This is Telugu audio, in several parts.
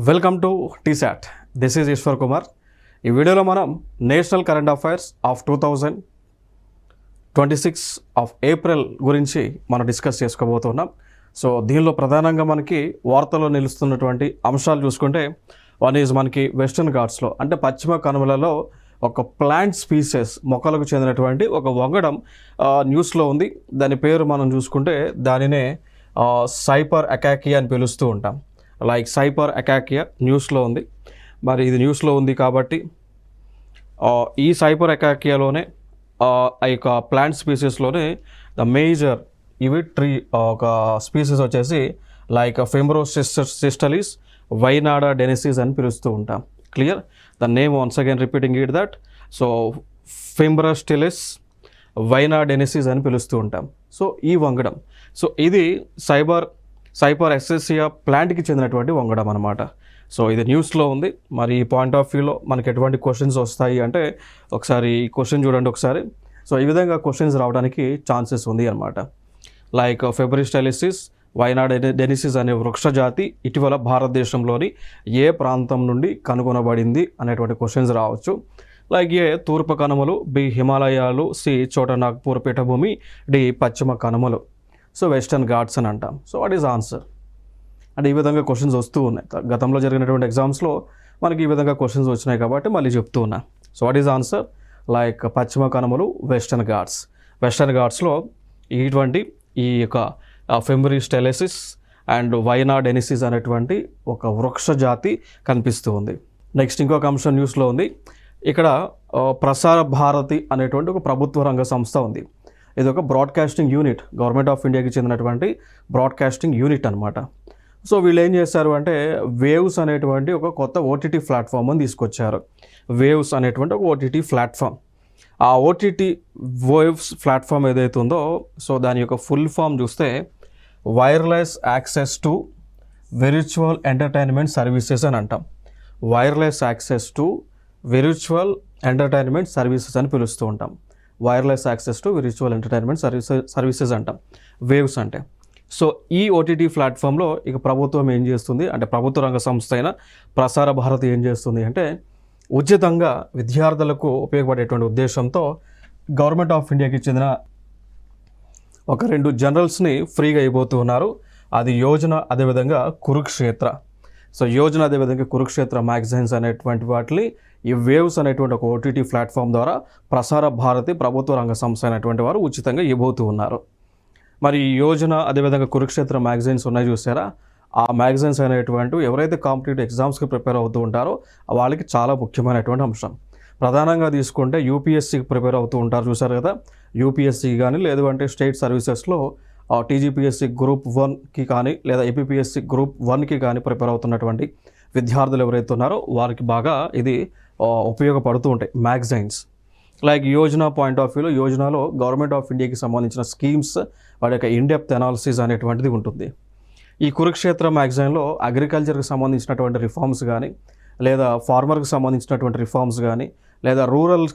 Welcome to TSAT. This is Eshwar Kumar. ఈ వీడియోలో మనం national current affairs of 2026 of April గురించి మనం డిస్కస్ చేసుకోబోతున్నాం. సో దీనిలో ప్రధానంగా మనకి వార్తల్లో నిలుస్తున్నటువంటి అంశాలు చూసుకుంటే వన్ ఈజ్ మనకి వెస్టర్న్ ఘాట్స్లో అంటే పశ్చిమ కనుమలలో ఒక ప్లాంట్ స్పీసెస్ మొక్కలకు చెందినటువంటి ఒక వంగడం న్యూస్లో ఉంది. దాని పేరు మనం చూసుకుంటే దానినే సైపర్ అకాకియా అని పిలుస్తూ ఉంటాం. లైక్ సైపర్ అకాకియా న్యూస్లో ఉంది. మరి ఇది న్యూస్లో ఉంది కాబట్టి ఈ సైపర్ అకాకియాలోనే ఆ యొక్క ప్లాంట్ స్పీసెస్లోనే ద మేజర్ ఇవి ట్రీ ఒక స్పీసెస్ వచ్చేసి లైక్ ఫెంబ్రోసిస్టలిస్ వైనాడా డెనిసిస్ అని పిలుస్తూ ఉంటాం. Clear the name once again repeating it that. So ఫెంబ్రోస్టిలిస్ వైనాడెనిసిస్ అని పిలుస్తూ ఉంటాం. సో ఈ వంగడం, సో ఇది సైపర్ ఎక్సెసియా ప్లాంట్కి చెందినటువంటి వంగడం అనమాట. సో ఇది న్యూస్లో ఉంది. మరి ఈ పాయింట్ ఆఫ్ వ్యూలో మనకి ఎటువంటి క్వశ్చన్స్ వస్తాయి అంటే ఒకసారి ఈ క్వశ్చన్ చూడండి ఒకసారి. సో ఈ విధంగా క్వశ్చన్స్ రావడానికి ఛాన్సెస్ ఉంది అనమాట. లైక్ ఫెబ్రిస్టైలిసిస్ వైనాడెనిసిస్ అనే వృక్షజాతి ఇటీవల భారతదేశంలోని ఏ ప్రాంతం నుండి కనుగొనబడింది అనేటువంటి క్వశ్చన్స్ రావచ్చు. లైక్ ఏ తూర్పు కనుమలు, బి హిమాలయాలు, సి చోట నాగ్పూర్ పీఠభూమి, డి పశ్చిమ కనుమలు. సో వెస్టర్న్ ఘాట్స్ అని అంటాం. సో వాట్ ఈజ్ ఆన్సర్ అంటే ఈ విధంగా క్వశ్చన్స్ వస్తూ ఉన్నాయి. గతంలో జరిగినటువంటి ఎగ్జామ్స్లో మనకి ఈ విధంగా క్వశ్చన్స్ వచ్చినాయి కాబట్టి మళ్ళీ చెప్తూ ఉన్నా. So what is answer? Like పశ్చిమ కనుమలు, వెస్టర్న్ ఘాట్స్. వెస్టర్న్ ఘాట్స్లో ఇటువంటి ఈ యొక్క ఫెంబ్రిస్టైలిసిస్ అండ్ వైనాడెనిసిస్ అనేటువంటి ఒక వృక్ష జాతి కనిపిస్తూ ఉంది. నెక్స్ట్ ఇంకొక అంశం న్యూస్లో ఉంది. ఇక్కడ ప్రసార భారతి అనేటువంటి ఒక ప్రభుత్వ రంగ సంస్థ ఉంది. ఇది ఒక బ్రాడ్కాస్టింగ్ యూనిట్, గవర్నమెంట్ ఆఫ్ ఇండియాకి చెందినటువంటి బ్రాడ్కాస్టింగ్ యూనిట్ అనమాట. సో వీళ్ళు ఏం చేశారు అంటే వేవ్స్ అనేటువంటి ఒక కొత్త ఓటీటీ ప్లాట్ఫామ్ అని తీసుకొచ్చారు. వేవ్స్ అనేటువంటి ఒక ఓటీటీ ప్లాట్ఫామ్. ఆ ఓటీటీ వేవ్స్ ప్లాట్ఫామ్ ఏదైతే ఉందో సో దాని యొక్క ఫుల్ ఫామ్ చూస్తే wireless access to virtual entertainment services అని అంటాం. Wireless access to virtual entertainment services అని పిలుస్తూ ఉంటాం. Wireless access to virtual entertainment services అంటాం వేవ్స్ అంటే. సో ఈ ఓటీటీ ప్లాట్ఫామ్లో ఇక ప్రభుత్వం ఏం చేస్తుంది అంటే ప్రభుత్వ రంగ సంస్థ అయిన ప్రసార భారతి ఏం చేస్తుంది అంటే ఉచితంగా విద్యార్థులకు ఉపయోగపడేటువంటి ఉద్దేశంతో గవర్నమెంట్ ఆఫ్ ఇండియాకి చెందిన ఒక 2 జర్నల్స్ని ఫ్రీగా ఇవ్వబోతూ ఉన్నారు. అది యోజన, అదేవిధంగా కురుక్షేత్ర. సో యోజన అదేవిధంగా కురుక్షేత్ర మ్యాగజైన్స్ అనేటువంటి వాటిని ఈ వేవ్స్ అనేటువంటి ఒక ఓటీటీ ప్లాట్ఫామ్ ద్వారా ప్రసార భారతి ప్రభుత్వ రంగ సంస్థ అయినటువంటి వారు ఉచితంగా ఇవ్వబోతూ ఉన్నారు. మరి ఈ యోజన అదేవిధంగా కురుక్షేత్ర మ్యాగజైన్స్ ఉన్నాయి చూసారా, ఆ మ్యాగజైన్స్ అనేటువంటి ఎవరైతే కాంపిటేటివ్ ఎగ్జామ్స్కి ప్రిపేర్ అవుతూ ఉంటారో వాళ్ళకి చాలా ముఖ్యమైనటువంటి అంశం. ప్రధానంగా తీసుకుంటే యూపీఎస్సీకి ప్రిపేర్ అవుతూ ఉంటారు చూసారు కదా, యూపీఎస్సీ కానీ లేదు అంటే స్టేట్ సర్వీసెస్లో టీజీపీఎస్సీ గ్రూప్ 1కి కానీ లేదా ఏపీపీఎస్సీ గ్రూప్ 1కి కానీ ప్రిపేర్ అవుతున్నటువంటి విద్యార్థులు ఎవరైతే ఉన్నారో వారికి బాగా ఇది ఉపయోగపడుతూ ఉంటాయి magazines. Like Yojana point of వ్యూలో యోజనలో గవర్నమెంట్ ఆఫ్ ఇండియాకి సంబంధించిన స్కీమ్స్ వాటి యొక్క ఇన్డెప్త్ అనాలిసిస్ అనేటువంటిది ఉంటుంది. ఈ కురుక్షేత్ర మ్యాగజైన్లో అగ్రికల్చర్కి సంబంధించినటువంటి రిఫార్మ్స్ కానీ లేదా ఫార్మర్కి సంబంధించినటువంటి రిఫార్మ్స్ కానీ లేదా రూరల్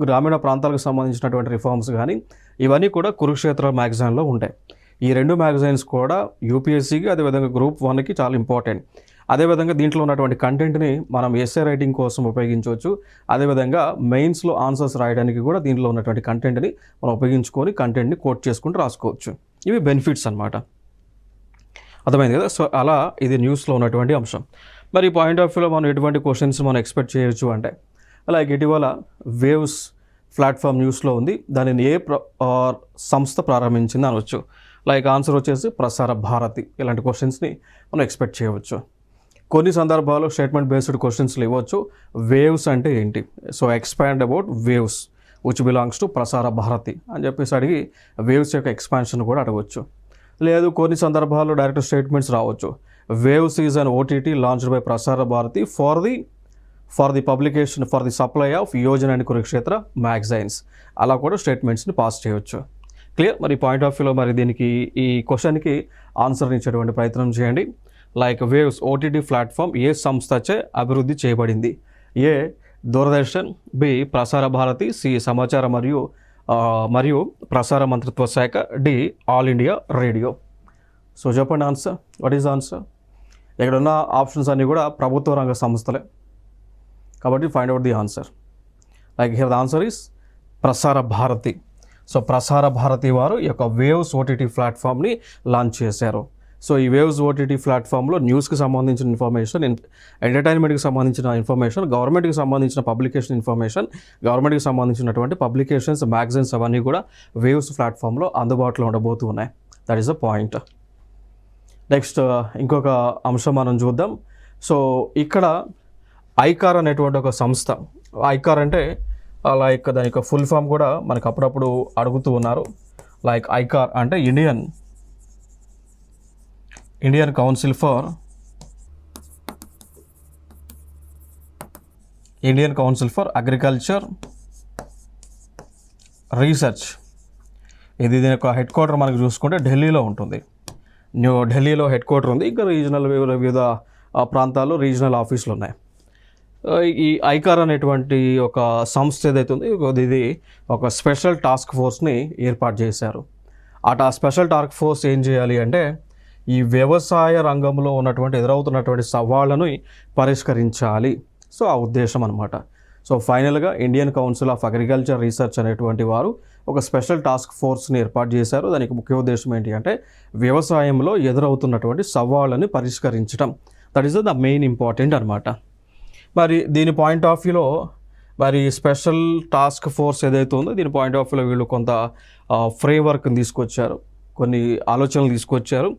గ్రామీణ ప్రాంతాలకు సంబంధించినటువంటి రిఫార్మ్స్ కానీ ఇవన్నీ కూడా కురుక్షేత్ర మ్యాగజైన్లో ఉంటాయి. ఈ 2 మ్యాగజైన్స్ కూడా యూపీఎస్సీకి అదేవిధంగా గ్రూప్ 1కి చాలా ఇంపార్టెంట్. అదేవిధంగా దీంట్లో ఉన్నటువంటి కంటెంట్ని మనం ఎస్ఏ రైటింగ్ కోసం ఉపయోగించవచ్చు. అదేవిధంగా మెయిన్స్లో ఆన్సర్స్ రాయడానికి కూడా దీంట్లో ఉన్నటువంటి కంటెంట్ని మనం ఉపయోగించుకొని కంటెంట్ని కోట్ చేసుకుంటూ రాసుకోవచ్చు. ఇవి బెనిఫిట్స్ అనమాట. అర్థమైంది కదా. సో అలా ఇది న్యూస్లో ఉన్నటువంటి అంశం. మరి ఈ పాయింట్ ఆఫ్ వ్యూలో మనం ఎటువంటి క్వశ్చన్స్ మనం ఎక్స్పెక్ట్ చేయొచ్చు అంటే లైక్ ఇటీవల వేవ్స్ ప్లాట్ఫామ్ న్యూస్లో ఉంది. దానిని ఏ సంస్థ ప్రారంభించింది అనవచ్చు. లైక్ ఆన్సర్ వచ్చేసి ప్రసార భారతి. ఇలాంటి క్వశ్చన్స్ని మనం ఎక్స్పెక్ట్ చేయవచ్చు. కొన్ని సందర్భాల్లో స్టేట్మెంట్ బేస్డ్ క్వశ్చన్స్లు ఇవ్వచ్చు. వేవ్స్ అంటే ఏంటి, so expand about waves which belongs to Prasar Bharati అని చెప్పేసి అడిగి వేవ్స్ యొక్క ఎక్స్పాన్షన్ కూడా అడగవచ్చు. లేదు కొన్ని సందర్భాల్లో డైరెక్ట్ స్టేట్మెంట్స్ రావచ్చు. Waves is an OTT launched by Prasar Bharati for the publication for the supply of Yojana and Kurukshetra magazines. అలా కూడా స్టేట్మెంట్స్ని పాస్ చేయవచ్చు. క్లియర్. మరి పాయింట్ ఆఫ్ వ్యూలో మరి దీనికి ఈ క్వశ్చన్కి ఆన్సర్ ఇచ్చేటువంటి ప్రయత్నం చేయండి. లైక్ వేవ్స్ ఓటీటీ ప్లాట్ఫామ్ ఏ సంస్థచే అభివృద్ధి చేయబడింది? ఏ దూరదర్శన్, బి ప్రసార భారతి, సి సమాచార మరియు ప్రసార మంత్రిత్వ శాఖ, the All India Radio. So చెప్పండి ఆన్సర్. What is answer? ఇక్కడ ఉన్న ఆప్షన్స్ అన్నీ కూడా ప్రభుత్వ రంగ సంస్థలే. కాబట్టి find out the answer. Like here the answer is Prasar Bharati. So Prasar Bharati వారు ఈ యొక్క వేవ్స్ ఓటీటీ ప్లాట్ఫామ్ని లాంచ్ చేశారు. సో ఈ వేవ్స్ ఓటీటీ ప్లాట్ఫామ్లో న్యూస్కి సంబంధించిన ఇన్ఫర్మేషన్, ఎంటర్టైన్మెంట్కి సంబంధించిన ఇన్ఫర్మేషన్, గవర్నమెంట్కి సంబంధించిన పబ్లికేషన్ ఇన్ఫర్మేషన్, గవర్నమెంట్కి సంబంధించినటువంటి పబ్లికేషన్స్, మ్యాగజైన్స్ అవన్నీ కూడా వేవ్స్ ప్లాట్ఫామ్లో అందుబాటులో ఉండబోతూ ఉన్నాయి. That is the point. Next ఇంకొక అంశం మనం చూద్దాం. సో ఇక్కడ ఐకార్ అనేటువంటి ఒక సంస్థ, ఐకార్ అంటే లైక్ దాని యొక్క ఫుల్ ఫామ్ కూడా మనకు అప్పుడప్పుడు అడుగుతూ ఉన్నారు. లైక్ ఐకార్ అంటే Indian Council for Agriculture research. దీని యొక్క హెడ్ క్వార్టర్ మనకు చూసుకుంటే ఢిల్లీలో ఉంటుంది. ఢిల్లీలో హెడ్ క్వార్టర్ ఉంది. ఇంకా రీజనల్ వివిధ ప్రాంతాల్లో రీజనల్ ఆఫీసులు ఉన్నాయి. ఈ ఐకార్ అనేటువంటి ఒక సంస్థ ఏదైతే ఉంది, ఇది ఒక స్పెషల్ టాస్క్ ఫోర్స్ని ఏర్పాటు చేశారు. స్పెషల్ టాస్క్ ఫోర్స్ ఏం చేయాలి అంటే ఈ వ్యవసాయ రంగంలో ఉన్నటువంటి ఎదురవుతున్నటువంటి సవాళ్ళను పరిష్కరించాలి. సో ఆ ఉద్దేశం అనమాట. సో ఫైనల్గా Indian council of agriculture research అనేటువంటి వారు ఒక స్పెషల్ టాస్క్ ఫోర్స్ని ఏర్పాటు చేశారు. దానికి ముఖ్య ఉద్దేశం ఏంటి అంటే వ్యవసాయంలో ఎదురవుతున్నటువంటి సవాళ్ళని పరిష్కరించడం. That is the main important అనమాట. మరి దీని పాయింట్ ఆఫ్ వ్యూలో మరి స్పెషల్ టాస్క్ ఫోర్స్ ఏదైతే ఉందో దీని పాయింట్ ఆఫ్ వ్యూలో వీళ్ళు కొంత ఫ్రేమ్వర్క్ని తీసుకొచ్చారు, కొన్ని ఆలోచనలు తీసుకొచ్చారు,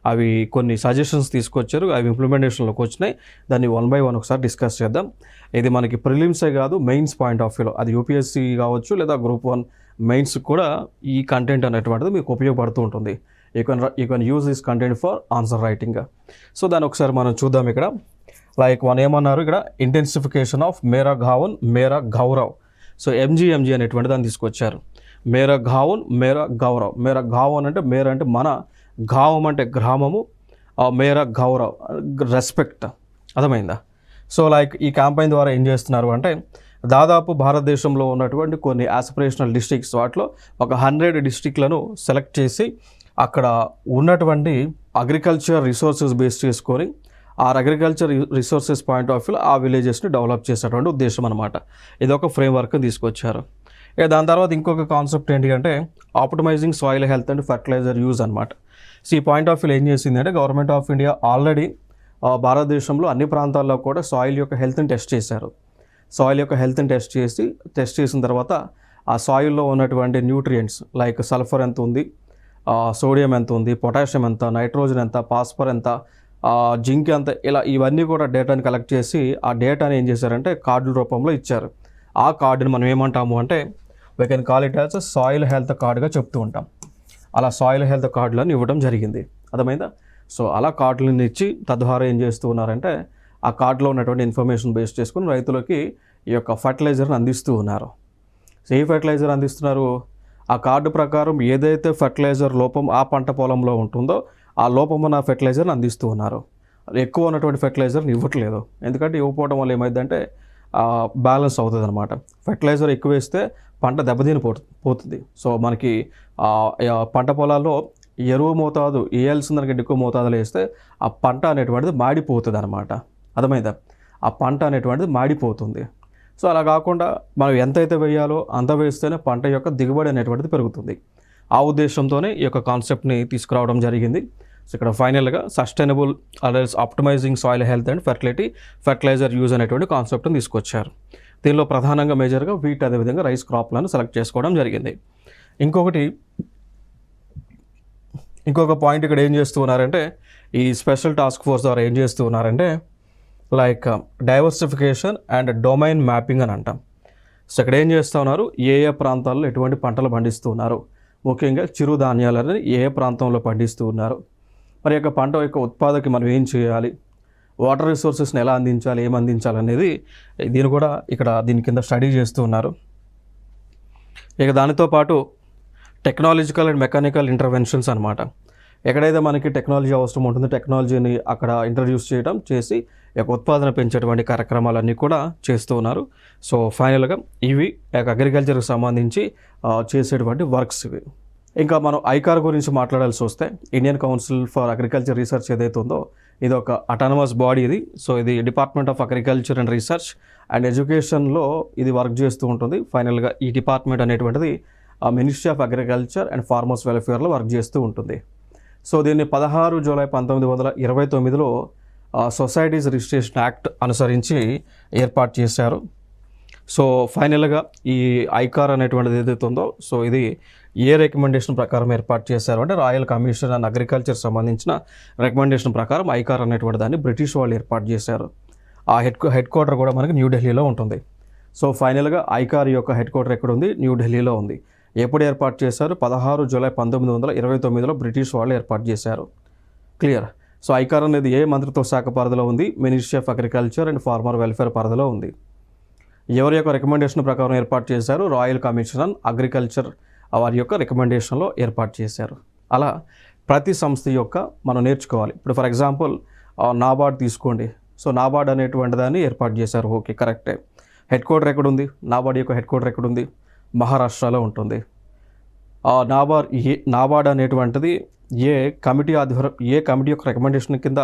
అవి కొన్ని సజెషన్స్ తీసుకొచ్చారు, అవి ఇంప్లిమెంటేషన్లోకి వచ్చినాయి. దాన్ని 1 by 1 ఒకసారి డిస్కస్ చేద్దాం. ఇది మనకి ప్రిలిమ్సే కాదు, మెయిన్స్ పాయింట్ ఆఫ్ వ్యూలో అది యూపీఎస్సీ కావచ్చు లేదా గ్రూప్ 1 మెయిన్స్ కూడా ఈ కంటెంట్ అనేటువంటిది మీకు ఉపయోగపడుతూ ఉంటుంది. You can use this content for answer writing. So దాన్ని ఒకసారి మనం చూద్దాం. ఇక్కడ లైక్ ఏమన్నారు, ఇక్కడ intensification of Mera ఘావన్ Mera Gaurav. So MG అనేటువంటి దాన్ని తీసుకొచ్చారు. మేరా ఘావన్ మేరా గౌరవ్. మేరా ఘావన్ అంటే మేరా అంటే మన, గావం అంటే గ్రామము, మేరా గౌరవ్ రెస్పెక్ట్. అర్థమైందా? సో లైక్ ఈ క్యాంపెయిన్ ద్వారా ఏం చేస్తున్నారు అంటే దాదాపు భారతదేశంలో ఉన్నటువంటి కొన్ని ఆస్పిరేషనల్ డిస్ట్రిక్ట్స్, వాటిలో ఒక 100 డిస్ట్రిక్ట్లను సెలెక్ట్ చేసి అక్కడ ఉన్నటువంటి అగ్రికల్చర్ రిసోర్సెస్ బేస్ చేసుకొని ఆ అగ్రికల్చర్ రిసోర్సెస్ పాయింట్ ఆఫ్ వ్యూలో ఆ విలేజెస్ని డెవలప్ చేసేటువంటి ఉద్దేశం అనమాట. ఇది ఒక ఫ్రేమ్వర్క్ తీసుకొచ్చారు. ఇక దాని తర్వాత ఇంకొక కాన్సెప్ట్ ఏంటి అంటే optimising soil health and fertiliser use అనమాట. సో ఈ పాయింట్ ఆఫ్ వ్యూలో ఏం చేసింది అంటే గవర్నమెంట్ ఆఫ్ ఇండియా ఆల్రెడీ భారతదేశంలో అన్ని ప్రాంతాల్లో కూడా సాయిల్ యొక్క హెల్త్ని టెస్ట్ చేశారు. సాయిల్ యొక్క హెల్త్ని టెస్ట్ చేసిన తర్వాత ఆ సాయిల్లో ఉన్నటువంటి న్యూట్రియంట్స్ లైక్ సల్ఫర్ ఎంత ఉంది, సోడియం ఎంత ఉంది, పొటాషియం ఎంత, నైట్రోజన్ ఎంత, ఫాస్ఫర్ ఎంత, జింక్ ఎంత, ఇలా ఇవన్నీ కూడా డేటాని కలెక్ట్ చేసి ఆ డేటాని ఏం చేశారంటే కార్డుల రూపంలో ఇచ్చారు. ఆ కార్డుని మనం ఏమంటాము అంటే we can call it as soil health కార్డుగా చెప్తూ ఉంటాం. అలా సాయిల్ హెల్త్ కార్డులను ఇవ్వడం జరిగింది. అర్థమైందా? సో అలా కార్డులను ఇచ్చి తద్వారా ఏం చేస్తూ ఉన్నారంటే ఆ కార్డులో ఉన్నటువంటి ఇన్ఫర్మేషన్ బేస్ చేసుకుని రైతులకి ఈ యొక్క ఫర్టిలైజర్ని అందిస్తూ ఉన్నారు. సో ఏ ఫర్టిలైజర్ అందిస్తున్నారు? ఆ కార్డు ప్రకారం ఏదైతే ఫర్టిలైజర్ లోపం ఆ పంట పొలంలో ఉంటుందో ఆ లోపం ఉన్న ఫెర్టిలైజర్ని అందిస్తూ ఉన్నారు. ఎక్కువ ఉన్నటువంటి ఫెర్టిలైజర్ని ఇవ్వట్లేదు. ఎందుకంటే ఇవ్వకపోవడం వల్ల ఏమైందంటే బ్యాలెన్స్ అవుతుంది అనమాట. ఫెర్టిలైజర్ ఎక్కువ వేస్తే పంట దెబ్బతిని పోతుంది. సో మనకి పంట పొలాల్లో ఎరువు మోతాదు వేయాల్సిన దానికంటే ఎక్కువ మోతాదులో వేస్తే ఆ పంట అనేటువంటిది మాడిపోతుంది అనమాట. అర్థమైందా? ఆ పంట అనేటువంటిది మాడిపోతుంది. సో అలా కాకుండా మనం ఎంతైతే వేయాలో అంత వేస్తేనే పంట యొక్క దిగుబడి అనేటువంటిది పెరుగుతుంది. ఆ ఉద్దేశంతోనే ఈ యొక్క కాన్సెప్ట్ని తీసుకురావడం జరిగింది. సో ఇక్కడ ఫైనల్గా sustainable others optimising soil health and fertiliser use అనేటువంటి కాన్సెప్ట్ని తీసుకొచ్చారు. దీనిలో ప్రధానంగా మేజర్గా వీట్ అదేవిధంగా రైస్ క్రాప్లను సెలెక్ట్ చేసుకోవడం జరిగింది. ఇంకొక పాయింట్ ఇక్కడ ఏం చేస్తూ ఉన్నారంటే ఈ స్పెషల్ టాస్క్ ఫోర్స్ ద్వారా ఏం చేస్తూ ఉన్నారంటే like diversification and domain mapping అని అంటాం. సో ఇక్కడ ఏం చేస్తూ ఉన్నారు, ఏ ప్రాంతాల్లో ఎటువంటి పంటలు పండిస్తూ ఉన్నారు, ముఖ్యంగా చిరుధాన్యాలని ఏ ప్రాంతంలో పండిస్తూ ఉన్నారు, మరి యొక్క పంట యొక్క ఉత్పాదకి మనం ఏం చేయాలి, వాటర్ రిసోర్సెస్ని ఎలా అందించాలి, ఏం అందించాలి అనేది దీని కింద స్టడీ చేస్తూ ఉన్నారు. ఇక దానితో పాటు టెక్నాలజికల్ అండ్ మెకానికల్ ఇంటర్వెన్షన్స్ అనమాట. ఎక్కడైతే మనకి టెక్నాలజీ అవసరం ఉంటుందో టెక్నాలజీని అక్కడ ఇంట్రడ్యూస్ చేసి యొక్క ఉత్పాదన పెంచేటువంటి కార్యక్రమాలన్నీ కూడా చేస్తూ ఉన్నారు. సో ఫైనల్గా ఇవి అగ్రికల్చర్కి సంబంధించి చేసేటువంటి వర్క్స్ ఇవి. ఇంకా మనం ఐకార్ గురించి మాట్లాడాల్సి వస్తే Indian Council for Agriculture Research ఏదైతే ఉందో ఇది ఒక అటానమస్ బాడీ ఇది. సో ఇది department of agriculture and research and ఎడ్యుకేషన్లో ఇది వర్క్ చేస్తూ ఉంటుంది. ఫైనల్గా ఈ డిపార్ట్మెంట్ అనేటువంటిది ministry of agriculture and farmers వెల్ఫేర్లో వర్క్ చేస్తూ ఉంటుంది. సో దీన్ని 16 జూలై 1929లో సొసైటీస్ రిజిస్ట్రేషన్ యాక్ట్ అనుసరించి ఏర్పాటు చేశారు. సో ఫైనల్గా ఈ ఐకార్ అనేటువంటిది ఏదైతే ఉందో, సో ఇది ఏ రికమెండేషన్ ప్రకారం ఏర్పాటు చేశారు అంటే రాయల్ కమిషన్ అండ్ అగ్రికల్చర్ సంబంధించిన రికమెండేషన్ ప్రకారం ఐకార్ అనేటువంటి దాన్ని బ్రిటిష్ వాళ్ళు ఏర్పాటు చేశారు. ఆ హెడ్ క్వార్టర్ కూడా మనకి న్యూఢిల్లీలో ఉంటుంది. సో ఫైనల్గా ఐకార్ యొక్క హెడ్ క్వార్టర్ ఎక్కడ ఉంది? న్యూఢిల్లీలో ఉంది. ఎప్పుడు ఏర్పాటు చేశారు? 16 జూలై 1929లో బ్రిటిష్ వాళ్ళు ఏర్పాటు చేశారు. క్లియర్. సో ఐకార్ అనేది ఏ మంత్రిత్వ శాఖ పరిధిలో ఉంది? Ministry of agriculture and farmer welfare పరిధిలో ఉంది. ఎవరి యొక్క రికమెండేషన్ ప్రకారం ఏర్పాటు చేశారు? రాయల్ కమిషన్ ఆన్ అగ్రికల్చర్ వారి యొక్క రికమెండేషన్లో ఏర్పాటు చేశారు. అలా ప్రతి సంస్థ యొక్క మనం నేర్చుకోవాలి. ఇప్పుడు ఫర్ ఎగ్జాంపుల్ నాబార్డ్ తీసుకోండి. సో నాబార్డ్ అనేటువంటి దాన్ని ఏర్పాటు చేశారు. ఓకే, కరెక్టే. హెడ్ క్వార్టర్ ఎక్కడుంది? నాబార్డ్ యొక్క హెడ్ క్వార్టర్ ఎక్కడుంది? మహారాష్ట్రలో ఉంటుంది. నాబార్డ్ అనేటువంటిది ఏ కమిటీ యొక్క రికమెండేషన్ కింద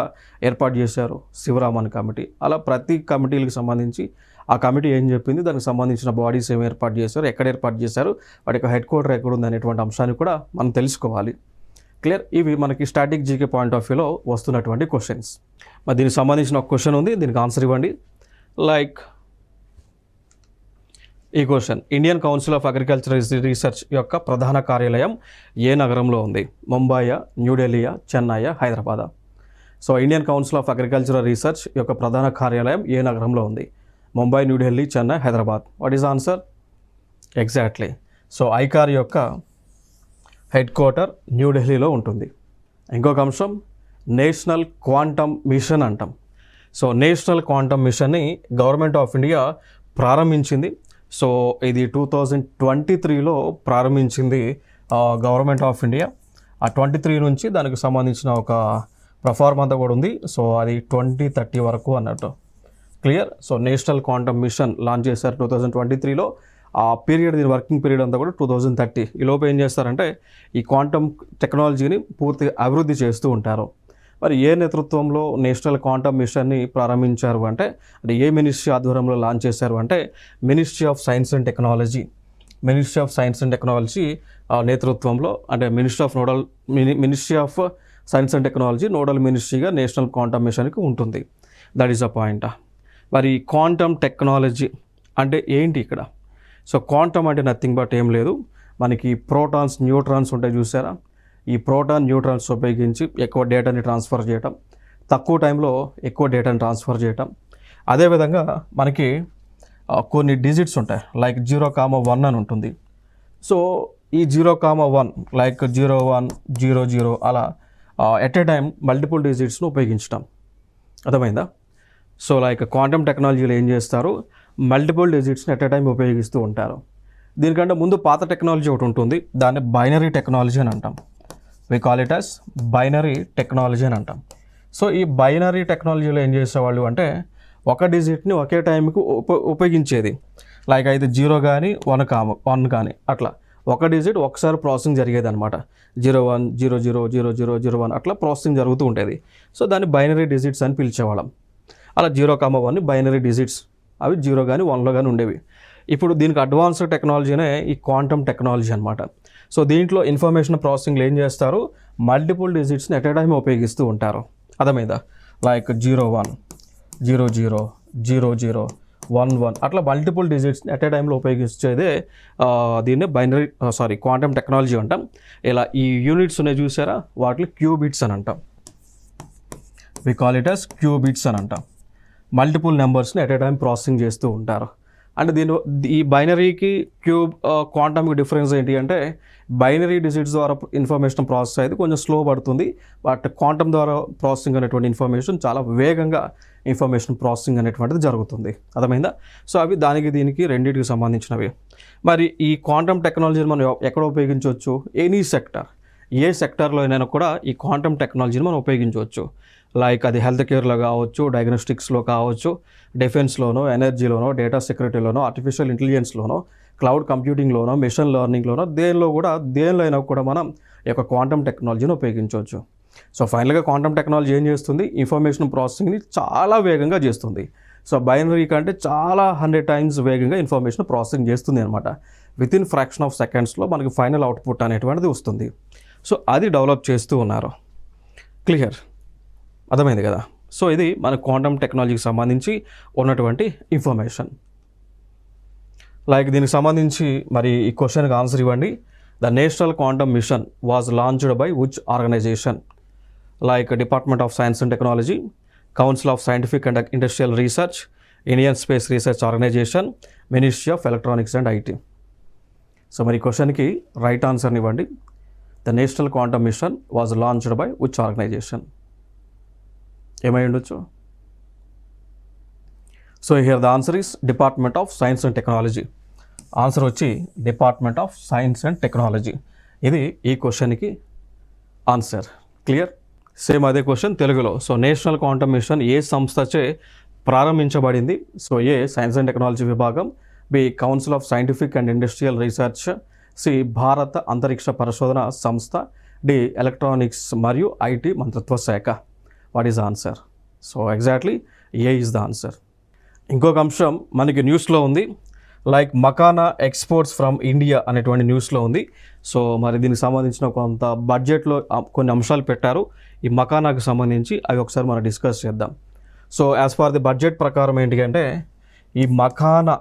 ఏర్పాటు చేశారు? శివరామన్ కమిటీ. అలా ప్రతి కమిటీలకు సంబంధించి ఆ కమిటీ ఏం చెప్పింది, దానికి సంబంధించిన బాడీస్ ఏమి ఏర్పాటు చేశారు, ఎక్కడ ఏర్పాటు చేశారు, వాటి యొక్క హెడ్ క్వార్టర్ ఎక్కడ ఉంది అనేటువంటి అంశాన్ని కూడా మనం తెలుసుకోవాలి. క్లియర్. ఇవి మనకి స్టాటిక్ జీకే పాయింట్ ఆఫ్ వ్యూలో వస్తున్నటువంటి క్వశ్చన్స్. మరి దీనికి సంబంధించిన ఒక క్వశ్చన్ ఉంది, దీనికి ఆన్సర్ ఇవ్వండి. లైక్ ఈ question, Indian council of agriculture research యొక్క ప్రధాన కార్యాలయం ఏ నగరంలో ఉంది? ముంబైయా, న్యూఢిల్లీయా, చెన్నైయా, హైదరాబాదా? So Indian council of agricultural research యొక్క ప్రధాన కార్యాలయం ఏ నగరంలో ఉంది? Mumbai, New Delhi, Chennai, Hyderabad. What is answer? Exactly. So ICAR యొక్క హెడ్ క్వార్టర్ న్యూఢిల్లీలో ఉంటుంది. ఇంకొక అంశం, నేషనల్ క్వాంటమ్ మిషన్ అంటాం. సో నేషనల్ క్వాంటమ్ మిషన్ని గవర్నమెంట్ ఆఫ్ ఇండియా ప్రారంభించింది. సో ఇది 2023లో ప్రారంభించింది గవర్నమెంట్ ఆఫ్ ఇండియా. ఆ 23 నుంచి దానికి సంబంధించిన ఒక ప్రఫార్మ్ అంతా కూడా ఉంది. సో అది 2030 వరకు అన్నట్టు. Clear. So national quantum mission launch చేశారు 2023లో. ఆ పీరియడ్, దీని వర్కింగ్ పీరియడ్ అంతా కూడా 2030. ఈ లోపు ఏం చేస్తారంటే ఈ క్వాంటమ్ టెక్నాలజీని పూర్తిగా అభివృద్ధి చేస్తూ ఉంటారు. మరి ఏ నేతృత్వంలో నేషనల్ క్వాంటమ్ మిషన్ని ప్రారంభించారు అంటే ఏ మినిస్ట్రీ ఆధ్వర్యంలో లాంచ్ చేశారు అంటే ministry of science and technology. Ministry of science and technology నేతృత్వంలో, అంటే ministry of science and technology nodal మినిస్ట్రీగా నేషనల్ క్వాంటమ్ మిషన్కి ఉంటుంది. That is a point. మరి క్వాంటమ్ టెక్నాలజీ అంటే ఏంటి ఇక్కడ? సో క్వాంటమ్ అంటే నథింగ్ బట్ ఏం లేదు, మనకి ప్రోటాన్స్, న్యూట్రాన్స్ ఉంటాయి చూసారా? ఈ ప్రోటాన్, న్యూట్రాన్స్ ఉపయోగించి ఎక్కువ డేటాని ట్రాన్స్ఫర్ చేయటం, తక్కువ టైంలో ఎక్కువ డేటాని ట్రాన్స్ఫర్ చేయటం. అదేవిధంగా మనకి కొన్ని డిజిట్స్ ఉంటాయి, లైక్ 0,1 అని ఉంటుంది. సో ఈ 0,1 లైక్ 01, 00 అలా ఎట్ ఏ టైం మల్టిపుల్ డిజిట్స్ను ఉపయోగించటం. అర్థమైందా? సో లైక్ క్వాంటమ్ టెక్నాలజీలో ఏం చేస్తారు, మల్టిపుల్ డిజిట్స్ని ఎట్ ఏ టైం ఉపయోగిస్తూ ఉంటారు. దీనికంటే ముందు పాత టెక్నాలజీ ఒకటి ఉంటుంది, దాన్ని బైనరీ టెక్నాలజీ అని అంటాం. We call it as binary technology అని అంటాం. సో ఈ బైనరీ టెక్నాలజీలో ఏం చేసేవాళ్ళు అంటే ఒక డిజిట్ని ఒకే టైంకి ఉపయోగించేది. లైక్ అయితే 0 కానీ 1 కానీ అట్లా ఒక డిజిట్ ఒకసారి ప్రాసెసింగ్ జరిగేది అనమాట. 01, 00, 00, 01 అట్లా ప్రాసెసింగ్ జరుగుతూ ఉండేది. సో దాన్ని బైనరీ డిజిట్స్ అని పిలిచేవాళ్ళం. అలా 0,1 బైనరీ డిజిట్స్, అవి 0 కానీ 1లో కానీ ఉండేవి. ఇప్పుడు దీనికి అడ్వాన్స్డ్ టెక్నాలజీనే ఈ క్వాంటమ్ టెక్నాలజీ అనమాట. సో దీంట్లో ఇన్ఫర్మేషన్ ప్రాసెసింగ్లో ఏం చేస్తారు, మల్టిపుల్ డిజిట్స్ని ఎట్ ఏ టైం ఉపయోగిస్తూ ఉంటారు. అర్థమైందా? లైక్ 01, 00, 00, 11 అట్లా మల్టిపుల్ డిజిట్స్ని ఎట్ ఏ టైంలో ఉపయోగించేదే దీన్నే క్వాంటమ్ టెక్నాలజీ అంటాం. ఇలా ఈ యూనిట్స్ ఉన్నాయి చూసారా, వాటిని క్యూబిట్స్ అని అంటాం. We call it as qubits అని అంటాం. మల్టిపుల్ నెంబర్స్ని ఎట్ ఏ టైం ప్రాసెసింగ్ చేస్తూ ఉంటారు. అంటే ఈ బైనరీకి క్వాంటమ్కి డిఫరెన్స్ ఏంటి అంటే బైనరీ డిజిట్స్ ద్వారా ఇన్ఫర్మేషన్ ప్రాసెస్ అయితే కొంచెం స్లో పడుతుంది, బట్ క్వాంటమ్ ద్వారా ప్రాసెసింగ్ అనేటువంటి ఇన్ఫర్మేషన్ చాలా వేగంగా ఇన్ఫర్మేషన్ ప్రాసెసింగ్ అనేటువంటిది జరుగుతుంది. అర్థమైందా? సో అవి దీనికి రెండింటికి సంబంధించినవి. మరి ఈ క్వాంటమ్ టెక్నాలజీని మనం ఎక్కడ ఉపయోగించవచ్చు? ఎనీ సెక్టర్, ఏ సెక్టర్లో అయినా కూడా ఈ క్వాంటమ్ టెక్నాలజీని మనం ఉపయోగించవచ్చు. లైక్ అది హెల్త్ కేర్లో కావచ్చు, డయాగ్నోస్టిక్స్లో కావచ్చు, డిఫెన్స్లోనో, ఎనర్జీలోనో, డేటా సెక్యూరిటీలోనో, ఆర్టిఫిషియల్ ఇంటెలిజెన్స్లోనో, క్లౌడ్ కంప్యూటింగ్లోనో, మెషిన్ లెర్నింగ్లోనో, దేనిలో అయినా కూడా మనం ఈ యొక్క క్వాంటమ్ టెక్నాలజీని ఉపయోగించవచ్చు. సో ఫైనల్గా క్వాంటమ్ టెక్నాలజీ ఏం చేస్తుంది, ఇన్ఫర్మేషన్ ప్రాసెసింగ్ని చాలా వేగంగా చేస్తుంది. సో బైనరీ కంటే చాలా 100 times వేగంగా ఇన్ఫర్మేషన్ ప్రాసెసింగ్ చేస్తుంది అనమాట. వితిన్ ఫ్రాక్షన్ ఆఫ్ సెకండ్స్లో మనకి ఫైనల్ అవుట్పుట్ అనేటువంటిది వస్తుంది. సో అది డెవలప్ చేస్తూ ఉన్నారు. క్లియర్, అర్థమైంది కదా. సో ఇది మన క్వాంటమ్ టెక్నాలజీకి సంబంధించి ఉన్నటువంటి ఇన్ఫర్మేషన్. లైక్ దీనికి సంబంధించి మరి ఈ క్వశ్చన్కి ఆన్సర్ ఇవ్వండి. The national quantum mission was launched by which organisation? Like department of science and technology, council of scientific and industrial research, Indian space research organisation, ministry of electronics and IT. So మరి ఈ క్వశ్చన్కి రైట్ ఆన్సర్ని ఇవ్వండి. The national quantum mission was launched by which organisation? ఏమై ఉండొచ్చు? So here the answer is department of science and technology. Answer వచ్చి department of science and technology. ఇది ఈ క్వశ్చన్కి ఆన్సర్. క్లియర్. సేమ్ అదే క్వశ్చన్ తెలుగులో. సో నేషనల్ క్వాంటమ్ మిషన్ ఏ సంస్థచే ప్రారంభించబడింది? So A science and technology విభాగం, B council of scientific and industrial research, C భారత అంతరిక్ష పరిశోధన సంస్థ, డి ఎలక్ట్రానిక్స్ మరియు ఐటీ మంత్రిత్వ శాఖ. What is the answer? So exactly A is the answer. ఇంకొక అంశం మనకి న్యూస్లో ఉంది. Like makhana exports from India అనేటువంటి న్యూస్లో ఉంది. సో మరి దీనికి సంబంధించిన కొంత బడ్జెట్లో కొన్ని అంశాలు పెట్టారు ఈ మకానాకు సంబంధించి. అవి ఒకసారి మనం డిస్కస్ చేద్దాం. So as per the budget ప్రకారం ఏంటి అంటే ఈ మకానా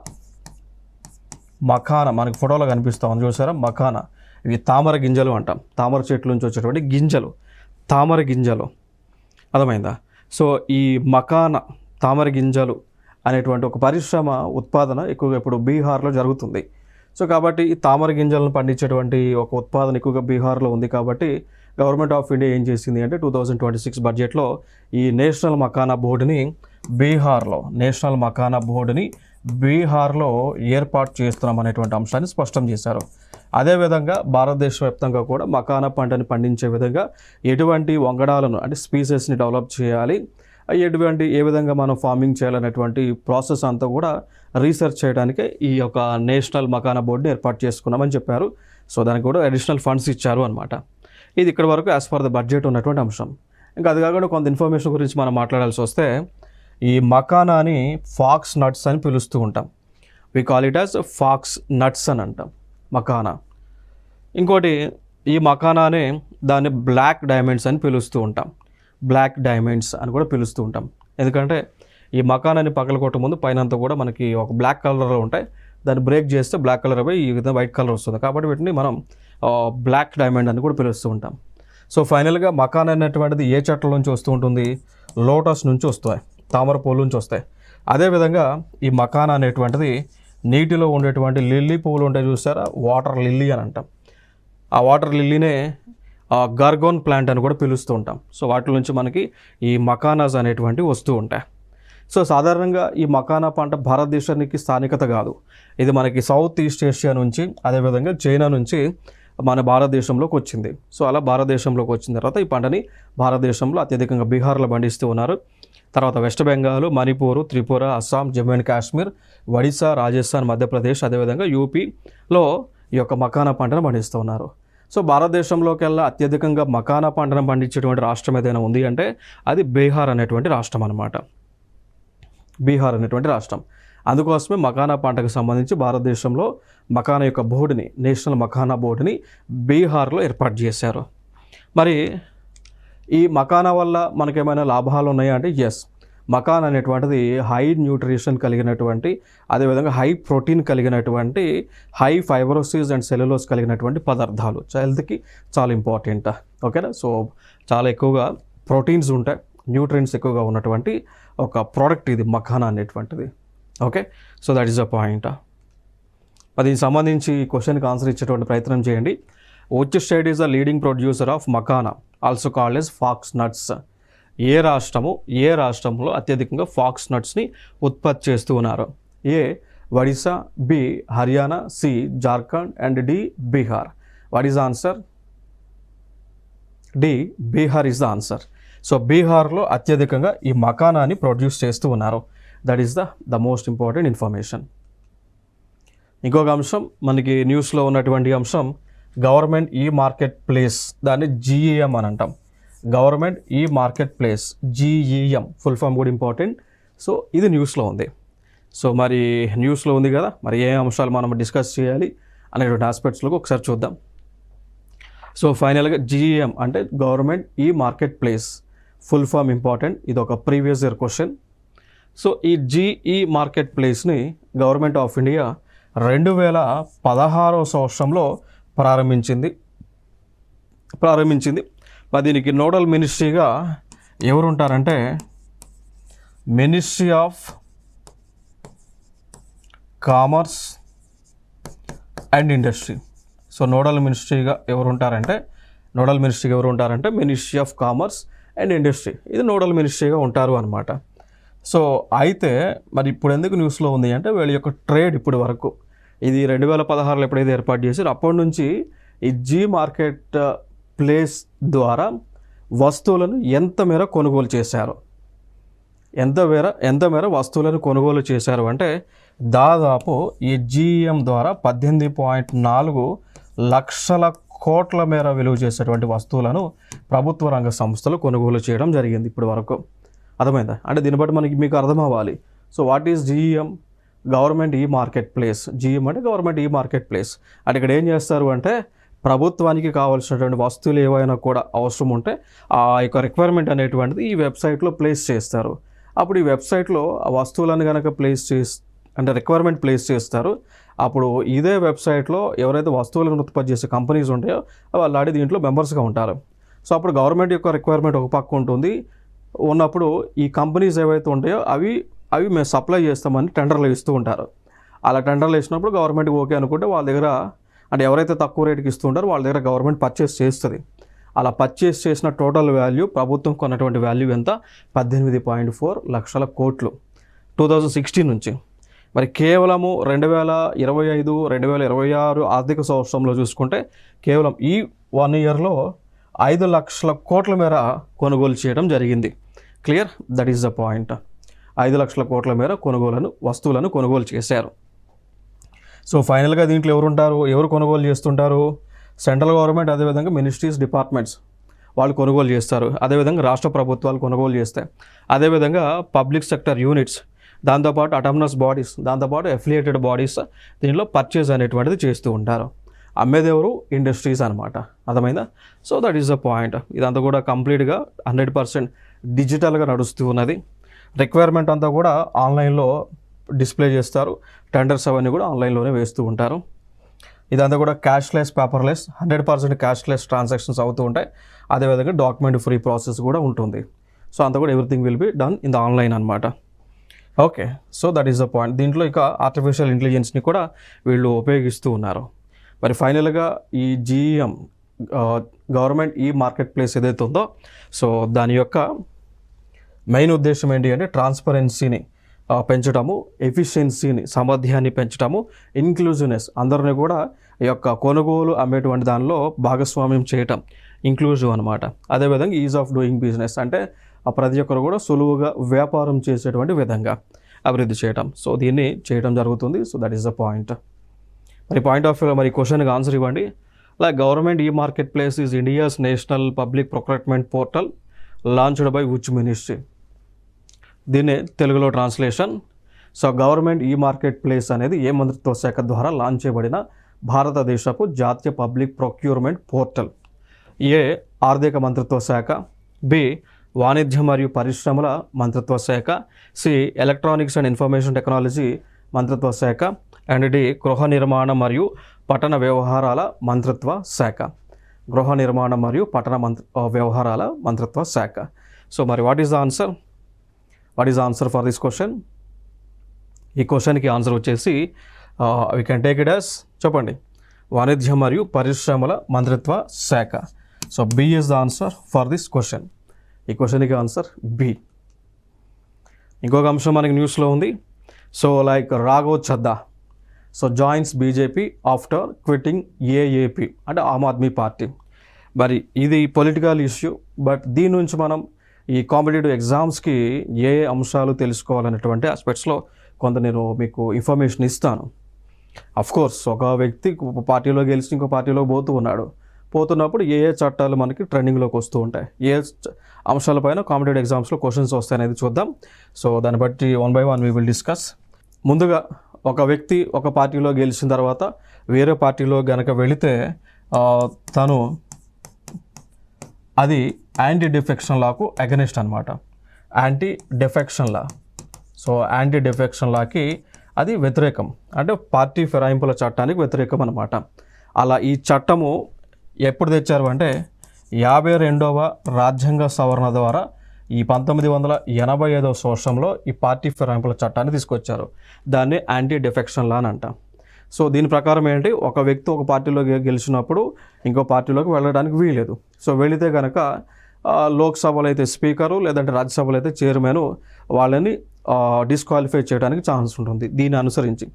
మనకి ఫోటోలో కనిపిస్తూ ఉంది చూసారా, మకానా. ఇవి తామర గింజలు అంటాం. తామర చెట్ల నుంచి వచ్చేటువంటి గింజలు, తామర గింజలు. అర్థమైందా? సో ఈ మకానా తామర గింజలు అనేటువంటి ఒక పరిశ్రమ ఉత్పాదన ఎక్కువగా ఇప్పుడు బీహార్లో జరుగుతుంది. సో కాబట్టి ఈ తామర గింజలను పండించేటువంటి ఒక ఉత్పాదన ఎక్కువగా బీహార్లో ఉంది. కాబట్టి గవర్నమెంట్ ఆఫ్ ఇండియా ఏం చేసింది అంటే 2026 బడ్జెట్లో ఈ నేషనల్ మకానా బోర్డుని బీహార్లో ఏర్పాటు చేస్తున్నాం అనేటువంటి అంశాన్ని స్పష్టం చేశారు. అదేవిధంగా భారతదేశ వ్యాప్తంగా కూడా మకానా పంటని పండించే విధంగా ఎటువంటి వంగడాలను అంటే స్పీసెస్ని డెవలప్ చేయాలి, ఏ విధంగా మనం ఫార్మింగ్ చేయాలనేటువంటి ప్రాసెస్ అంతా కూడా రీసెర్చ్ చేయడానికే ఈ యొక్క నేషనల్ మకానా బోర్డుని ఏర్పాటు చేసుకున్నామని చెప్పారు. సో దానికి కూడా అడిషనల్ ఫండ్స్ ఇచ్చారు అనమాట. ఇది ఇక్కడ వరకు యాజ్ పర్ ద బడ్జెట్ ఉన్నటువంటి అంశం. ఇంకా అది కాకుండా కొంత ఇన్ఫర్మేషన్ గురించి మనం మాట్లాడాల్సి వస్తే ఈ మకానాని ఫాక్స్ నట్స్ అని పిలుస్తూ ఉంటాం. We call it as fox nuts అని అంటాం మకానా. ఇంకోటి ఈ మకానానే దాన్ని బ్లాక్ డైమండ్స్ అని పిలుస్తూ ఉంటాం. బ్లాక్ డైమండ్స్ అని కూడా పిలుస్తూ ఉంటాం. ఎందుకంటే ఈ మకానాన్ని పగలగొట్టే ముందు పైన అంతా కూడా మనకి ఒక బ్లాక్ కలర్లో ఉంటాయి. దాన్ని బ్రేక్ చేస్తే బ్లాక్ కలర్ అయిపోయి ఈ విధంగా వైట్ కలర్ వస్తుంది. కాబట్టి వీటిని మనం బ్లాక్ డైమండ్ అని కూడా పిలుస్తూ ఉంటాం. సో ఫైనల్గా మకానా అనేటువంటిది ఏ చెట్ల నుంచి వస్తూ ఉంటుంది? లోటస్ నుంచి వస్తాయి, తామర పువ్వుల నుంచి వస్తాయి. అదేవిధంగా ఈ మకానా అనేటువంటిది నీటిలో ఉండేటువంటి లిల్లీ పువ్వులు ఉంటాయి చూసారా, వాటర్ లిల్లీ అని అంటాం. ఆ వాటర్ లిల్లీనే గార్గోన్ ప్లాంట్ అని కూడా పిలుస్తూ ఉంటాం. సో వాటి నుంచి మనకి ఈ మకానాస్ అనేటువంటివి వస్తూ ఉంటాయి. సో సాధారణంగా ఈ మకానా పంట భారతదేశానికి స్థానికత కాదు. ఇది మనకి సౌత్ ఈస్ట్ ఏషియా నుంచి, అదేవిధంగా చైనా నుంచి మన భారతదేశంలోకి వచ్చింది. సో అలా భారతదేశంలోకి వచ్చిన తర్వాత ఈ పంటని భారతదేశంలో అత్యధికంగా బీహార్లో పండిస్తూ ఉన్నారు. తర్వాత వెస్ట్ బెంగాల్, మణిపూర్, త్రిపుర, అస్సాం, జమ్మూ అండ్ కాశ్మీర్, ఒడిశా, రాజస్థాన్, మధ్యప్రదేశ్, అదేవిధంగా యూపీలో ఈ యొక్క మకానా పంటను పండిస్తూ ఉన్నారు. సో భారతదేశంలోకెల్లా అత్యధికంగా మకానా పంటను పండించేటువంటి రాష్ట్రం ఏదైనా ఉంది అంటే అది బీహార్ అనేటువంటి రాష్ట్రం అన్నమాట. బీహార్ అనేటువంటి రాష్ట్రం. అందుకోసమే మకానా పంటకు సంబంధించి భారతదేశంలో మకానా యొక్క బోర్డుని, నేషనల్ మకానా బోర్డుని బీహార్లో ఏర్పాటు చేశారు. మరి ఈ మకానా వల్ల మనకేమైనా లాభాలు ఉన్నాయా అంటే ఎస్. మకానా అనేటువంటిది హై న్యూట్రిషన్ కలిగినటువంటి, అదేవిధంగా హై ప్రోటీన్ కలిగినటువంటి, హై ఫైబ్రోసిస్ అండ్ సెల్యులోస్ కలిగినటువంటి పదార్థాలు హెల్త్కి చాలా ఇంపార్టెంట్. ఓకేనా. సో చాలా ఎక్కువగా ప్రోటీన్స్ ఉంటాయి, న్యూట్రియంట్స్ ఎక్కువగా ఉన్నటువంటి ఒక ప్రోడక్ట్ ఇది మకానా అనేటువంటిది. Okay. So that is the point. దీనికి సంబంధించి క్వశ్చన్కి ఆన్సర్ ఇచ్చేటువంటి ప్రయత్నం చేయండి. Which state is the leading producer of makhana, also called as fox nuts? ఏ రాష్ట్రంలో అత్యధికంగా ఫాక్స్ నట్స్ని ఉత్పత్తి చేస్తూ ఉన్నారు? A Odisha, B Haryana, C Jharkhand and D Bihar. What is the answer? D Bihar is the answer. So బీహార్లో అత్యధికంగా ఈ మకానాని ప్రొడ్యూస్ చేస్తూ ఉన్నారు. That is the most important information. ఇంకొక అంశం మనకి న్యూస్లో ఉన్నటువంటి అంశం గవర్నమెంట్ ఈ మార్కెట్ ప్లేస్, దాన్ని జిఏఎం అని అంటాం. గవర్నమెంట్ ఈ market place, GEM full form కూడా ఇంపార్టెంట్. సో ఇది న్యూస్లో ఉంది. సో మరి న్యూస్లో ఉంది కదా, మరి ఏ అంశాలు మనం డిస్కస్ చేయాలి అనేటువంటి ఆస్పెక్ట్స్లోకి ఒకసారి చూద్దాం. సో ఫైనల్గా GEM అంటే గవర్నమెంట్ ఈ market place full form important. ఇది ఒక ప్రీవియస్ ఇయర్ క్వశ్చన్. సో ఈ GE మార్కెట్ ప్లేస్ని గవర్నమెంట్ ఆఫ్ ఇండియా 2016 సంవత్సరంలో ప్రారంభించింది. మరి దీనికి నోడల్ మినిస్ట్రీగా ఎవరు ఉంటారంటే ministry of commerce and industry. So nodal మినిస్ట్రీగా ఎవరు ఉంటారంటే ministry of commerce and industry. ఇది నోడల్ మినిస్ట్రీగా ఉంటారు అనమాట. సో అయితే మరి ఇప్పుడు ఎందుకు న్యూస్లో ఉంది అంటే వీళ్ళ యొక్క ట్రేడ్ ఇప్పటి వరకు ఇది 2016లో ఎప్పుడైతే ఏర్పాటు చేశారో అప్పటి నుంచి ఈ జీ మార్కెట్ ప్లేస్ ద్వారా వస్తువులను ఎంత మేర కొనుగోలు చేశారు, ఎంత మేర వస్తువులను కొనుగోలు చేశారు అంటే దాదాపు ఈ GEM ద్వారా 18.4 లక్షల కోట్ల మేర విలువ చేసేటువంటి వస్తువులను ప్రభుత్వ రంగ సంస్థలు కొనుగోలు చేయడం జరిగింది ఇప్పటి వరకు. అర్థమైందా? అంటే దీన్ని బట్టి మీకు అర్థం అవ్వాలి. So what is GEM? Government ఈ మార్కెట్ ప్లేస్. GEM అంటే గవర్నమెంట్ ఈ మార్కెట్ ప్లేస్. అంటే ఇక్కడ ఏం చేస్తారు అంటే ప్రభుత్వానికి కావాల్సినటువంటి వస్తువులు ఏవైనా కూడా అవసరం ఉంటే ఆ యొక్క రిక్వైర్మెంట్ అనేటువంటిది ఈ వెబ్సైట్లో ప్లేస్ చేస్తారు. అప్పుడు ఈ వెబ్సైట్లో ఆ వస్తువులను కనుక రిక్వైర్మెంట్ ప్లేస్ చేస్తారు. అప్పుడు ఇదే వెబ్సైట్లో ఎవరైతే వస్తువులను ఉత్పత్తి చేసే కంపెనీస్ ఉంటాయో వాళ్ళు ఆడి దీంట్లో మెంబర్స్గా ఉంటారు. సో అప్పుడు గవర్నమెంట్ యొక్క రిక్వైర్మెంట్ ఒక పక్క ఉంటుంది. ఉన్నప్పుడు ఈ కంపెనీస్ ఏవైతే ఉంటాయో అవి మేము సప్లై చేస్తామని టెండర్లు ఇస్తూ ఉంటారు. అలా టెండర్లు ఇచ్చినప్పుడు గవర్నమెంట్కి ఓకే అనుకుంటే వాళ్ళ దగ్గర అంటే ఎవరైతే తక్కువ రేటుకి ఇస్తూ ఉంటారో వాళ్ళ దగ్గర గవర్నమెంట్ పర్చేస్ చేస్తుంది. అలా పర్చేస్ చేసిన టోటల్ వాల్యూ, ప్రభుత్వం కొన్నటువంటి వాల్యూ ఎంత? 18.4 లక్షల కోట్లు 2016 నుంచి. మరి కేవలము 2025, 2026 ఆర్థిక సంవత్సరంలో చూసుకుంటే కేవలం ఈ 1 ఇయర్లో 5 లక్షల కోట్ల మేర కొనుగోలు చేయడం జరిగింది. Clear? That is the point. 5 లక్షల కోట్ల మేర వస్తువులను కొనుగోలు చేశారు. సో ఫైనల్గా దీంట్లో ఎవరు కొనుగోలు చేస్తుంటారు? సెంట్రల్ గవర్నమెంట్, అదేవిధంగా మినిస్ట్రీస్, డిపార్ట్మెంట్స్ వాళ్ళు కొనుగోలు చేస్తారు. అదేవిధంగా రాష్ట్ర ప్రభుత్వాలు కొనుగోలు చేస్తాయి. అదేవిధంగా పబ్లిక్ సెక్టర్ యూనిట్స్, దాంతోపాటు అటానమస్ బాడీస్, దాంతోపాటు అఫిలియేటెడ్ బాడీస్ దీనిలో పర్చేజ్ అనేటువంటిది చేస్తూ ఉంటారు. అమ్మేదెవరు? ఇండస్ట్రీస్ అనమాట. అర్థమైందా? So that is the point. ఇదంతా కూడా కంప్లీట్గా 100% డిజిటల్గా నడుస్తూ ఉన్నది. రిక్వైర్మెంట్ అంతా కూడా ఆన్లైన్లో డిస్ప్లే చేస్తారు. టెండర్స్ అవన్నీ కూడా ఆన్లైన్లోనే వేస్తూ ఉంటారు. ఇదంతా కూడా క్యాష్లెస్, పేపర్లెస్, 100% క్యాష్లెస్ ట్రాన్సాక్షన్స్ అవుతూ ఉంటాయి. అదేవిధంగా డాక్యుమెంట్ ఫ్రీ ప్రాసెస్ కూడా ఉంటుంది. సో అంతా కూడా everything will be done in the online అనమాట. Okay, so that is the point. దీంట్లో ఇక ఆర్టిఫిషియల్ ఇంటెలిజెన్స్ని కూడా వీళ్ళు ఉపయోగిస్తూ ఉన్నారు. మరి ఫైనల్గా ఈ GEM గవర్నమెంట్ ఈ మార్కెట్ ప్లేస్ ఏదైతే ఉందో సో దాని యొక్క మెయిన్ ఉద్దేశం ఏంటి అంటే ట్రాన్స్పరెన్సీని పెంచడము, ఎఫిషియన్సీని, సామర్థ్యాన్ని పెంచడము, ఇన్క్లూజివ్నెస్, అందరినీ కూడా ఈ యొక్క కొనుగోలు అమ్మేటువంటి దానిలో భాగస్వామ్యం చేయటం, ఇంక్లూజివ్ అనమాట. అదేవిధంగా ఈజ్ ఆఫ్ డూయింగ్ బిజినెస్ అంటే ప్రతి ఒక్కరు కూడా సులువుగా వ్యాపారం చేసేటువంటి విధంగా అభివృద్ధి చేయటం. సో దీన్ని చేయడం జరుగుతుంది. So that is the point. మరి పాయింట్ ఆఫ్ వ్యూలో మరి క్వశ్చన్కి ఆన్సర్ ఇవ్వండి. లైక్ గవర్నమెంట్ ఈ market place is India's national public procurement portal launched by which ministry? దీన్ని తెలుగులో ట్రాన్స్లేషన్. సో గవర్నమెంట్ ఈ మార్కెట్ ప్లేస్ అనేది ఏ మంత్రిత్వ శాఖ ద్వారా లాంచ్ చేయబడిన భారతదేశపు జాతీయ పబ్లిక్ ప్రొక్యూర్మెంట్ పోర్టల్? ఏ ఆర్థిక మంత్రిత్వ శాఖ, బి వాణిజ్య మరియు పరిశ్రమల మంత్రిత్వ శాఖ, C electronics and information technology మంత్రిత్వ శాఖ, అండ్ డి గృహ నిర్మాణ మరియు పట్టణ వ్యవహారాల మంత్రిత్వ శాఖ. గృహ నిర్మాణ మరియు పట్టణ వ్యవహారాల మంత్రిత్వ శాఖ. సో మరి what is the answer? What is the answer for this question? ఈ క్వశ్చన్కి ఆన్సర్ వచ్చేసి we can take it as, చెప్పండి, వాణిజ్య మరియు పరిశ్రమల మంత్రిత్వ శాఖ. So B is the answer for this question. ఈ క్వశ్చన్కి ఆన్సర్ బి. ఇంకొక అంశం మనకి న్యూస్లో ఉంది. So like Raghav Chadha so joins BJP after quitting AAP అంటే ఆమ్ ఆద్మీ పార్టీ. మరి ఇది పొలిటికల్ ఇష్యూ, బట్ దీని నుంచి మనం ఈ కాంపిటేటివ్ ఎగ్జామ్స్కి ఏ అంశాలు తెలుసుకోవాలనేటువంటి ఆస్పెక్ట్స్లో కొంత నేను మీకు ఇన్ఫర్మేషన్ ఇస్తాను. అఫ్కోర్స్ ఒక వ్యక్తి పార్టీలో గెలిచి ఇంకో పార్టీలో పోతూ ఉన్నాడు. పోతున్నప్పుడు ఏ ఏ చట్టాలు మనకి ట్రెండింగ్లోకి వస్తూ ఉంటాయి, ఏ అంశాలపైన కాంపిటేటివ్ ఎగ్జామ్స్లో క్వశ్చన్స్ వస్తాయనేది చూద్దాం. సో దాన్ని బట్టి 1 by 1 వీ విల్ డిస్కస్. ముందుగా ఒక వ్యక్తి ఒక పార్టీలో గెలిచిన తర్వాత వేరే పార్టీలో గనక వెళితే తను అది యాంటీ డిఫెక్షన్ లాకు అగెనిస్ట్ అనమాట. Anti defection law. So anti defection లాకి అది వ్యతిరేకం, అంటే పార్టీ ఫిరాయింపుల చట్టానికి వ్యతిరేకం అనమాట. అలా ఈ చట్టము ఎప్పుడు తెచ్చారు అంటే 52వ రాజ్యాంగ సవరణ ద్వారా ఈ 1985వ సంవత్సరంలో ఈ పార్టీ ఫిరాయింపుల చట్టాన్ని తీసుకొచ్చారు. దాన్ని యాంటీ డిఫెక్షన్ లా అని అంటాం. సో దీని ప్రకారం ఏంటి, ఒక వ్యక్తి ఒక పార్టీలో గెలిచినప్పుడు ఇంకో పార్టీలోకి వెళ్ళడానికి వీలేదు. సో వెళితే కనుక లోక్సభలో అయితే స్పీకరు లేదంటే రాజ్యసభలో అయితే చైర్మన్ వాళ్ళని డిస్క్వాలిఫై చేయడానికి ఛాన్స్ ఉంటుంది దీన్ని అనుసరించి.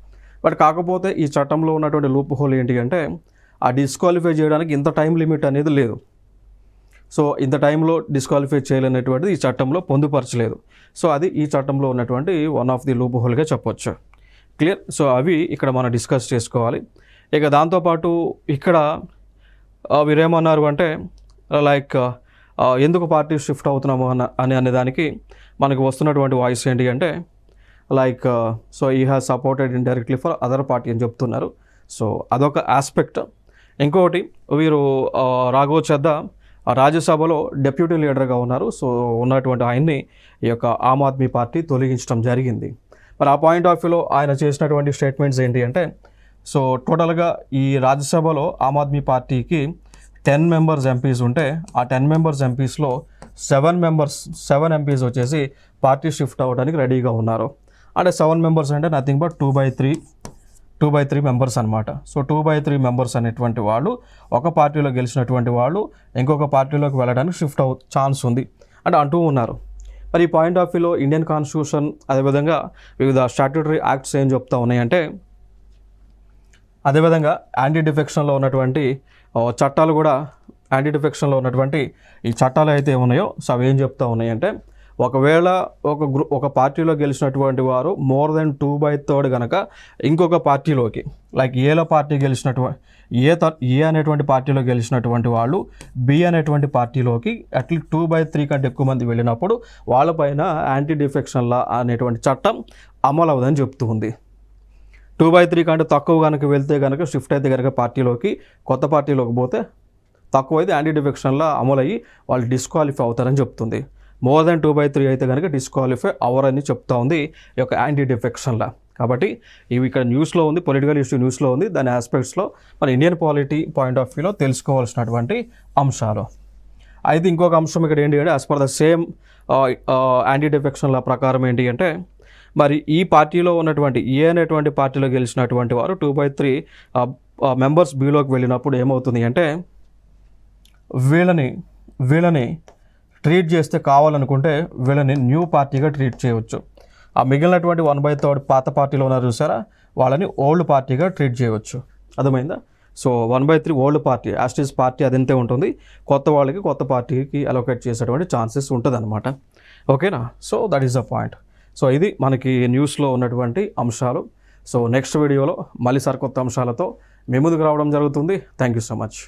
బట్ కాకపోతే ఈ చట్టంలో ఉన్నటువంటి లూప్ హోల్ ఏంటి అంటే ఆ డిస్క్వాలిఫై చేయడానికి ఇంత టైం లిమిట్ అనేది లేదు. సో ఇంత టైంలో డిస్క్వాలిఫై చేయాలనేటువంటిది ఈ చట్టంలో పొందుపరచలేదు. సో అది ఈ చట్టంలో ఉన్నటువంటి వన్ ఆఫ్ ది లూప్ హోల్గా చెప్పొచ్చు. క్లియర్. సో అవి ఇక్కడ మనం డిస్కస్ చేసుకోవాలి. ఇక దాంతోపాటు ఇక్కడ వీరేమన్నారు అంటే లైక్ ఎందుకు పార్టీ షిఫ్ట్ అవుతున్నాము అనే దానికి మనకు వస్తున్నటువంటి వాయిస్ ఏంటి అంటే లైక్ సో ఈ has supported indirectly for other party అని చెప్తున్నారు. సో అదొక ఆస్పెక్ట్. ఇంకొకటి వీరు రాఘవ్ చద్దా రాజ్యసభలో డెప్యూటీ లీడర్గా ఉన్నారు. సో ఉన్నటువంటి ఆయన్ని ఈ యొక్క ఆమ్ ఆద్మీ పార్టీ తొలగించడం జరిగింది. మరి ఆ పాయింట్ ఆఫ్ వ్యూలో ఆయన చేసినటువంటి స్టేట్మెంట్స్ ఏంటి అంటే సో టోటల్గా ఈ రాజ్యసభలో ఆమ్ ఆద్మీ పార్టీకి 10 మెంబర్స్ ఎంపీస్ ఉంటే ఆ 10 మెంబర్స్ ఎంపీస్లో 7 ఎంపీస్ వచ్చేసి పార్టీ షిఫ్ట్ అవ్వడానికి రెడీగా ఉన్నారు. అంటే 7 మెంబర్స్ అంటే నథింగ్ బట్ 2 by 3 మెంబర్స్ అనమాట. సో 2 by 3 మెంబర్స్ అనేటువంటి వాళ్ళు ఒక పార్టీలో గెలిచినటువంటి వాళ్ళు ఇంకొక పార్టీలోకి వెళ్ళడానికి షిఫ్ట్ ఛాన్స్ ఉంది అంటే అంటూ ఉన్నారు. మరి ఈ పాయింట్ ఆఫ్ వ్యూలో ఇండియన్ కాన్స్టిట్యూషన్ అదేవిధంగా వివిధ స్టాట్యూటరీ యాక్ట్స్ ఏం చెప్తా ఉన్నాయంటే అదేవిధంగా యాంటీ డిఫెక్షన్లో ఉన్నటువంటి చట్టాలు కూడా యాంటీ డిఫెక్షన్లో ఉన్నటువంటి ఈ చట్టాలు అయితే ఉన్నాయో సో అవి ఏం చెప్తా ఉన్నాయంటే ఒకవేళ ఒక పార్టీలో గెలిచినటువంటి వారు మోర్ దెన్ 2/3 కనుక ఇంకొక పార్టీలోకి లైక్ ఏలో పార్టీ గెలిచినటువంటి ఏ అనేటువంటి పార్టీలో గెలిచినటువంటి వాళ్ళు బి అనేటువంటి పార్టీలోకి అట్లీస్ట్ 2/3 కంటే ఎక్కువ మంది వెళ్ళినప్పుడు వాళ్ళపైన యాంటీ డిఫెక్షన్ లా అనేటువంటి చట్టం అమలు అవుదని చెప్తూ ఉంది. 2/3 కంటే తక్కువ కనుక వెళ్తే కనుక షిఫ్ట్ అయితే కనుక పార్టీలోకి కొత్త పార్టీలోకి పోతే తక్కువ అయితే యాంటీ డిఫెక్షన్ లా అమలు అయ్యి వాళ్ళు డిస్క్వాలిఫై అవుతారని చెప్తుంది. మోర్ దెన్ 2/3 అయితే కనుక డిస్క్వాలిఫై అవ్వరని చెప్తా ఉంది ఈ యొక్క యాంటీ డిఫెక్షన్ లా. కాబట్టి ఇవి ఇక్కడ న్యూస్లో ఉంది, పొలిటికల్ ఇష్యూ న్యూస్లో ఉంది. దాని ఆస్పెక్ట్స్లో మన ఇండియన్ పాలిటీ పాయింట్ ఆఫ్ వ్యూలో తెలుసుకోవాల్సినటువంటి అంశాలు. అయితే ఇంకొక అంశం ఇక్కడ ఏంటి అంటే as per the same anti defection లా ప్రకారం ఏంటి అంటే మరి ఈ పార్టీలో ఉన్నటువంటి ఏ అనేటువంటి పార్టీలో గెలిచినటువంటి వారు 2/3 మెంబర్స్ బీలోకి వెళ్ళినప్పుడు ఏమవుతుంది అంటే వీళ్ళని ట్రీట్ చేస్తే కావాలనుకుంటే వీళ్ళని న్యూ పార్టీగా ట్రీట్ చేయవచ్చు. ఆ మిగిలినటువంటి 1/3 పాత పార్టీలో ఉన్నారు చూసారా వాళ్ళని ఓల్డ్ పార్టీగా ట్రీట్ చేయవచ్చు. అర్థమైందా? సో 1/3 ఓల్డ్ పార్టీ యాస్టీస్ పార్టీ అదంతే ఉంటుంది. కొత్త వాళ్ళకి కొత్త పార్టీకి అలొకేట్ చేసేటువంటి ఛాన్సెస్ ఉంటుంది అనమాట. ఓకేనా? So that is the point. So ఇది మనకి న్యూస్లో ఉన్నటువంటి అంశాలు. సో నెక్స్ట్ వీడియోలో మళ్ళీ సరికొత్త అంశాలతో మీ ముందుకు రావడం జరుగుతుంది. Thank you so much.